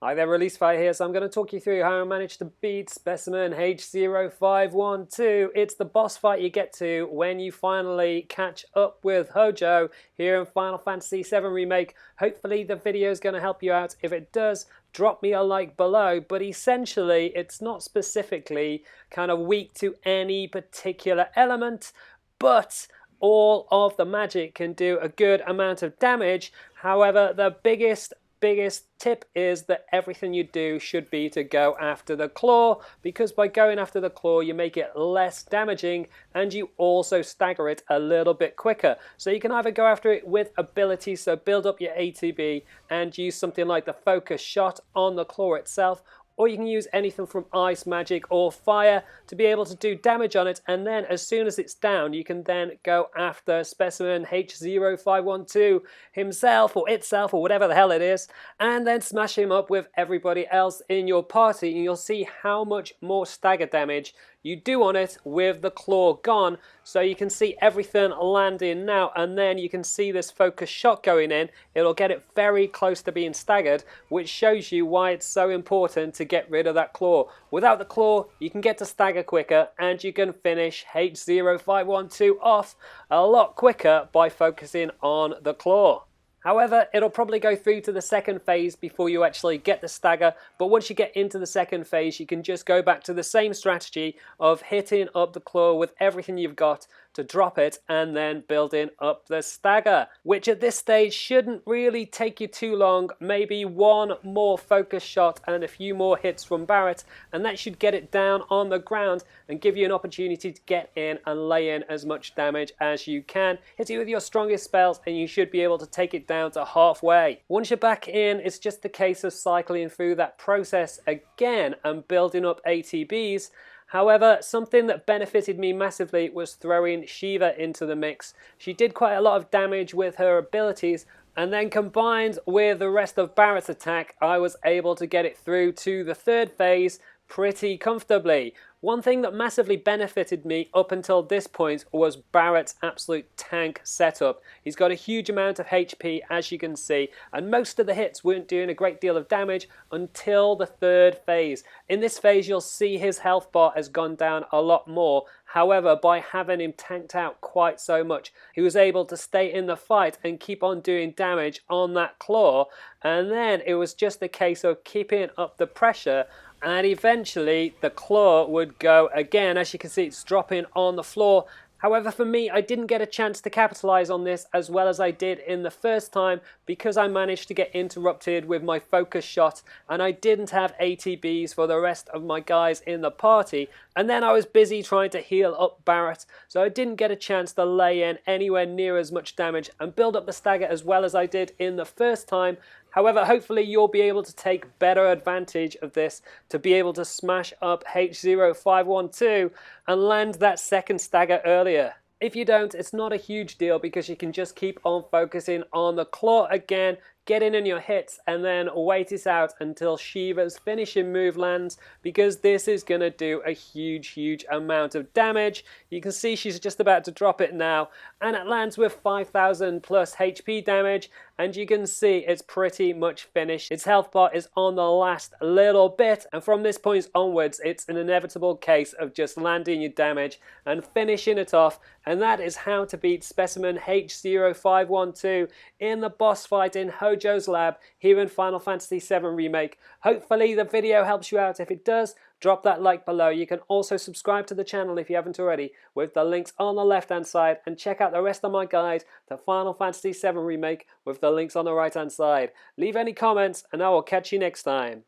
Hi there, Release Fire here. So I'm going to talk you through how I managed to beat Specimen H0512. It's the boss fight you get to when you finally catch up with Hojo here in Final Fantasy VII Remake. Hopefully the video is going to help you out. If it does, drop me a like below. But essentially, it's not specifically kind of weak to any particular element, but all of the magic can do a good amount of damage. However, the biggest tip is that everything you do should be to go after the claw, because by going after the claw you make it less damaging and you also stagger it a little bit quicker. So you can either go after it with abilities, so build up your ATB and use something like the focus shot on the claw itself, or you can use anything from ice, magic, or fire to be able to do damage on it, and then as soon as it's down, you can then go after Specimen H0512 himself, or itself, or whatever the hell it is, and then smash him up with everybody else in your party, and you'll see how much more stagger damage you do on it with the claw gone. So you can see everything landing now, and then you can see this focus shot going in. It'll get it very close to being staggered, which shows you why it's so important to get rid of that claw. Without the claw, you can get to stagger quicker, and you can finish H0512 off a lot quicker by focusing on the claw. However, it'll probably go through to the second phase before you actually get the stagger, but once you get into the second phase, you can just go back to the same strategy of hitting up the claw with everything you've got to drop it and then building up the stagger, which at this stage shouldn't really take you too long. Maybe one more focus shot and a few more hits from Barret, and that should get it down on the ground and give you an opportunity to get in and lay in as much damage as you can. Hit it with your strongest spells and you should be able to take it down to halfway. Once you're back in, it's just a case of cycling through that process again and building up ATBs. However, something that benefited me massively was throwing Shiva into the mix. She did quite a lot of damage with her abilities, and then combined with the rest of Barret's attack, I was able to get it through to the third phase pretty comfortably. One thing that massively benefited me up until this point was Barret's absolute tank setup. He's got a huge amount of HP, as you can see, and most of the hits weren't doing a great deal of damage until the third phase. In this phase, you'll see his health bar has gone down a lot more. However, by having him tanked out quite so much, he was able to stay in the fight and keep on doing damage on that claw, and then it was just a case of keeping up the pressure, and eventually the claw would go again. As you can see, it's dropping on the floor. However, for me, I didn't get a chance to capitalize on this as well as I did in the first time because I managed to get interrupted with my focus shot and I didn't have ATBs for the rest of my guys in the party. And then I was busy trying to heal up Barret, so I didn't get a chance to lay in anywhere near as much damage and build up the stagger as well as I did in the first time. However, hopefully you'll be able to take better advantage of this to be able to smash up H0512 and land that second stagger earlier. If you don't, it's not a huge deal because you can just keep on focusing on the claw again, get in your hits, and then wait it out until Shiva's finishing move lands, because this is going to do a huge amount of damage. You can see she's just about to drop it now, and it lands with 5,000 plus HP damage, and you can see it's pretty much finished. Its health bar is on the last little bit, and from this point onwards, it's an inevitable case of just landing your damage and finishing it off, and that is how to beat Specimen H0512 in the boss fight in Hojo's lab here in Final Fantasy VII Remake. Hopefully the video helps you out. If it does, drop that like below. You can also subscribe to the channel if you haven't already with the links on the left hand side, and check out the rest of my guide to Final Fantasy VII Remake with the links on the right hand side. Leave any comments and I will catch you next time.